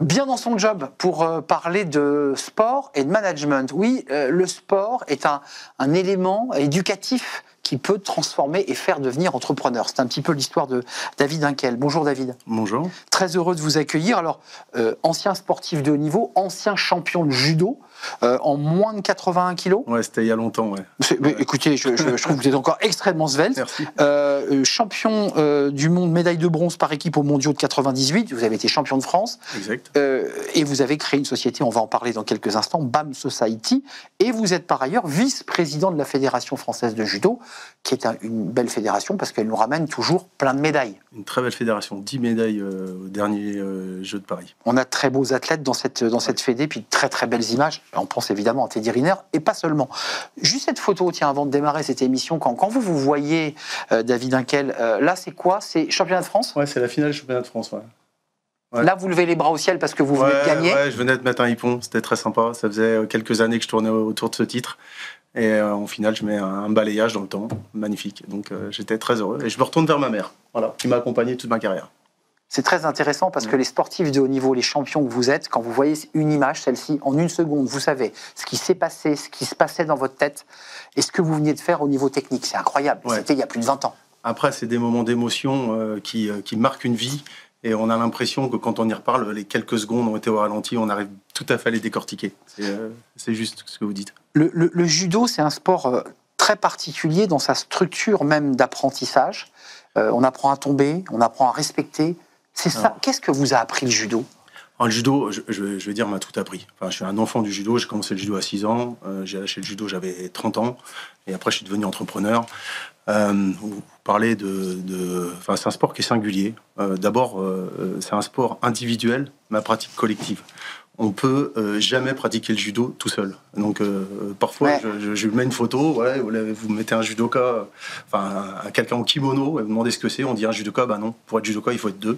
Bien dans son job pour parler de sport et de management. Oui, le sport est un élément éducatif qui peut transformer et faire devenir entrepreneur. C'est un petit peu l'histoire de David Hinkel. Bonjour David. Bonjour. Très heureux de vous accueillir. Alors, ancien sportif de haut niveau, ancien champion de judo, en moins de 81 kilos. Ouais, c'était il y a longtemps, ouais. Écoutez, je trouve que vous êtes encore extrêmement svelte. Merci. Champion du monde, médaille de bronze par équipe aux mondiaux de 98. Vous avez été champion de France. Exact. Et vous avez créé une société, on va en parler dans quelques instants, BAM Society. Et vous êtes par ailleurs vice-président de la Fédération française de judo, qui est une belle fédération parce qu'elle nous ramène toujours plein de médailles. Une très belle fédération, 10 médailles au dernier Jeux de Paris. On a de très beaux athlètes dans cette fédé, puis de très très belles images. On pense évidemment à Teddy Riner, et pas seulement. Juste cette photo, tiens, avant de démarrer cette émission, quand vous voyez David Hinkel, là c'est quoi? C'est championnat de France? Ouais, c'est la finale du championnat de France, ouais. Ouais. Là, vous levez les bras au ciel parce que vous venez de gagner. Ouais, je venais de mettre un hippon, c'était très sympa. Ça faisait quelques années que je tournais autour de ce titre. Et en finale, je mets un balayage dans le temps, magnifique. Donc j'étais très heureux. Et je me retourne vers ma mère, voilà, qui m'a accompagné toute ma carrière. C'est très intéressant parce que les sportifs de haut niveau, les champions que vous êtes, quand vous voyez une image, celle-ci, en une seconde, vous savez ce qui s'est passé, ce qui se passait dans votre tête et ce que vous veniez de faire au niveau technique. C'est incroyable. Ouais. C'était il y a plus de 20 ans. Après, c'est des moments d'émotion qui marquent une vie. Et on a l'impression que quand on y reparle, les quelques secondes ont été au ralenti, on arrive tout à fait à les décortiquer. C'est juste ce que vous dites. Le judo, c'est un sport très particulier dans sa structure même d'apprentissage. On apprend à tomber, on apprend à respecter. C'est ça. Qu'est-ce que vous a appris le judo? Le judo, je vais dire, m'a tout appris. Enfin, je suis un enfant du judo, j'ai commencé le judo à 6 ans, j'ai lâché le judo, j'avais 30 ans, et après je suis devenu entrepreneur. Vous parlez enfin, c'est un sport qui est singulier. D'abord, c'est un sport individuel, mais à pratique collective. On peut jamais pratiquer le judo tout seul. Donc parfois, ouais. je mets une photo, ouais, vous mettez un judoka, enfin quelqu'un en kimono, vous demandez ce que c'est, on dit un judoka, bah non, pour être judoka, il faut être deux.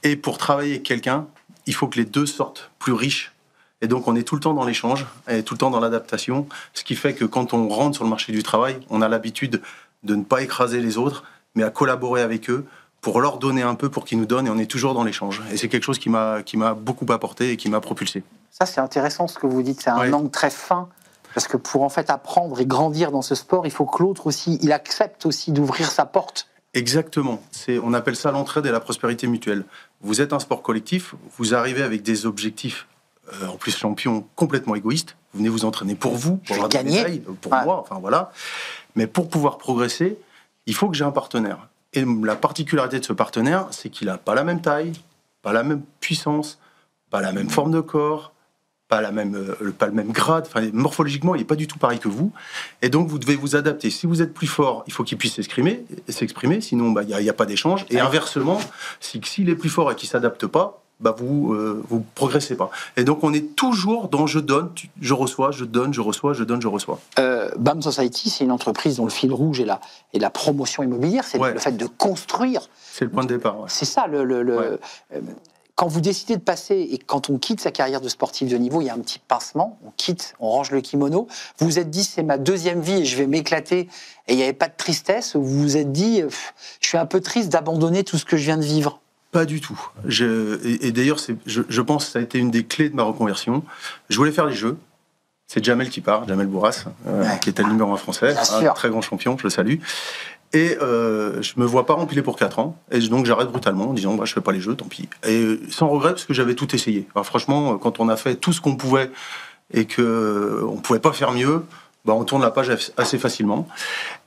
Et pour travailler avec quelqu'un, il faut que les deux sortent plus riches. Et donc on est tout le temps dans l'échange, et tout le temps dans l'adaptation, ce qui fait que quand on rentre sur le marché du travail, on a l'habitude de ne pas écraser les autres, mais à collaborer avec eux, pour leur donner un peu, pour qu'ils nous donnent, et on est toujours dans l'échange. Et c'est quelque chose qui m'a beaucoup apporté et qui m'a propulsé. Ça, c'est intéressant ce que vous dites, c'est un angle très fin, parce que pour en fait apprendre et grandir dans ce sport, il faut que l'autre aussi, il accepte aussi d'ouvrir sa porte. Exactement, on appelle ça l'entraide et la prospérité mutuelle. Vous êtes un sport collectif, vous arrivez avec des objectifs, en plus champion, complètement égoïstes, vous venez vous entraîner pour vous, pour avoir gagner, médailles, pour moi, enfin voilà. Mais pour pouvoir progresser, il faut que j'ai un partenaire. Et la particularité de ce partenaire, c'est qu'il n'a pas la même taille, pas la même puissance, pas la même forme de corps, pas le même grade. Enfin, morphologiquement, il n'est pas du tout pareil que vous. Et donc, vous devez vous adapter. Si vous êtes plus fort, il faut qu'il puisse s'exprimer, sinon il n'y a pas d'échange. Et inversement, s'il est plus fort et qu'il ne s'adapte pas, vous progressez pas. Et donc on est toujours dans je donne, je reçois, je donne, je reçois, je donne, je reçois. BAM Society, c'est une entreprise dont le fil rouge est la promotion immobilière, c'est le fait de construire. C'est le point de départ. Ouais. C'est ça, quand vous décidez de passer et quand on quitte sa carrière de sportif de niveau, il y a un petit pincement, on range le kimono. Vous vous êtes dit, c'est ma deuxième vie et je vais m'éclater, et il n'y avait pas de tristesse, vous vous êtes dit, je suis un peu triste d'abandonner tout ce que je viens de vivre? Pas du tout. Et d'ailleurs, je pense que ça a été une des clés de ma reconversion. Je voulais faire les Jeux. C'est Jamel qui part, Jamel Bourras, qui était le numéro 1 français, un très grand champion, je le salue. Et je me vois pas remplir pour 4 ans. Et donc j'arrête brutalement en disant je fais pas les Jeux, tant pis. Et sans regret, parce que j'avais tout essayé. Alors, franchement, quand on a fait tout ce qu'on pouvait et qu'on pouvait pas faire mieux, on tourne la page assez facilement.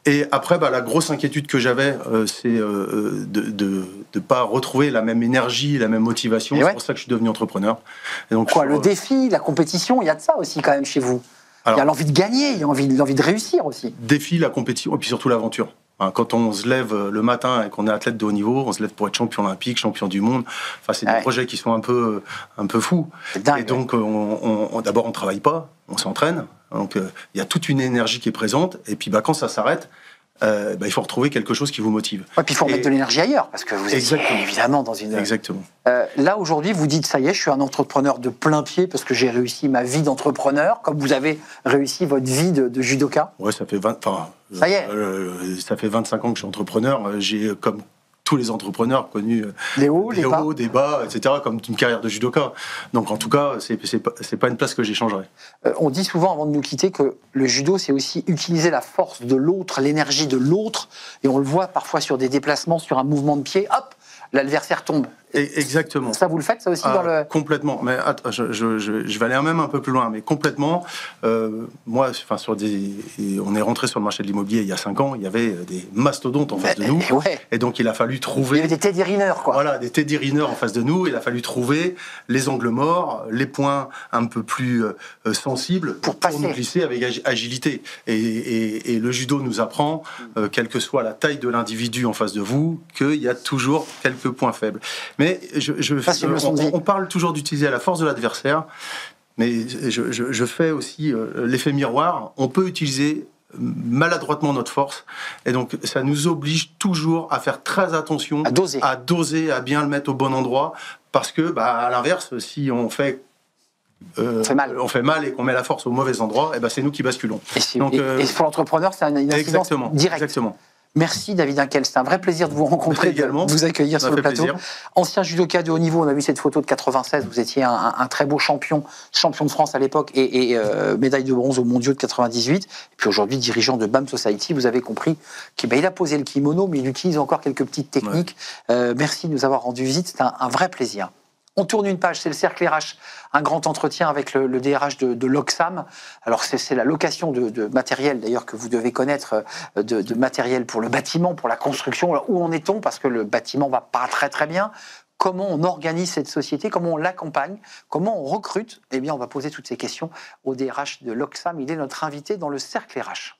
Et après, la grosse inquiétude que j'avais, c'est de ne pas retrouver la même énergie, la même motivation. C'est pour ça que je suis devenu entrepreneur. Et donc, le défi, la compétition, il y a de ça aussi quand même chez vous. Alors, il y a l'envie de gagner, il y a l'envie de réussir aussi. Défi, la compétition, et puis surtout l'aventure. Quand on se lève le matin et qu'on est athlète de haut niveau, on se lève pour être champion olympique, champion du monde. Enfin, c'est des projets qui sont un peu fous. Dingue, et donc, d'abord, on ne travaille pas, on s'entraîne. Donc, il y a toute une énergie qui est présente. Et puis, quand ça s'arrête, il faut retrouver quelque chose qui vous motive. Ouais, puis il faut remettre de l'énergie ailleurs, parce que vous êtes évidemment dans une... Exactement. Là, aujourd'hui, vous dites, ça y est, je suis un entrepreneur de plein pied, parce que j'ai réussi ma vie d'entrepreneur, comme vous avez réussi votre vie de judoka. Ouais, ça fait 20... ça y est. Ça fait 25 ans que je suis entrepreneur. J'ai, comme tous les entrepreneurs connus, les hauts, des hauts, des bas, etc., comme une carrière de judoka. Donc en tout cas, c'est pas une place que j'échangerais. On dit souvent avant de nous quitter que le judo, c'est aussi utiliser la force de l'autre, l'énergie de l'autre, et on le voit parfois sur des déplacements, sur un mouvement de pied, hop, l'adversaire tombe. Exactement. Ça, vous le faites, ça aussi, dans le... Complètement. Mais attends, je vais aller même un peu plus loin, mais complètement. Moi, enfin, on est rentré sur le marché de l'immobilier il y a 5 ans, il y avait des mastodontes en face de nous. Ouais. Et donc, il a fallu trouver... Il y avait des Teddy Riner, quoi. Voilà, des Teddy Riner en face de nous. Il a fallu trouver les angles morts, les points un peu plus sensibles pour nous glisser avec agilité. Et le judo nous apprend, quelle que soit la taille de l'individu en face de vous, qu'il y a toujours quelques points faibles. Mais on parle toujours d'utiliser la force de l'adversaire, mais je fais aussi l'effet miroir. On peut utiliser maladroitement notre force, et donc ça nous oblige toujours à faire très attention, à doser, à bien le mettre au bon endroit, parce que, à l'inverse, si on fait mal et qu'on met la force au mauvais endroit, et c'est nous qui basculons. Et pour l'entrepreneur, c'est une incidence directe. Exactement. Merci David Hinkel, c'est un vrai plaisir de vous rencontrer, de vous accueillir sur le plateau. Plaisir. Ancien judoka de haut niveau, on a vu cette photo de 96, vous étiez un très beau champion de France à l'époque et médaille de bronze aux mondiaux de 98. Et puis aujourd'hui, dirigeant de BAM Society, vous avez compris qu'il a posé le kimono, mais il utilise encore quelques petites techniques. Ouais. Merci de nous avoir rendu visite, c'est un vrai plaisir. On tourne une page, c'est le Cercle RH, un grand entretien avec le DRH de l'Oxam. Alors c'est la location de matériel d'ailleurs que vous devez connaître, de matériel pour le bâtiment, pour la construction. Alors, où en est-on? Parce que le bâtiment va pas très très bien. Comment on organise cette société? Comment on l'accompagne? Comment on recrute? Eh bien, on va poser toutes ces questions au DRH de l'Oxam. Il est notre invité dans le Cercle RH.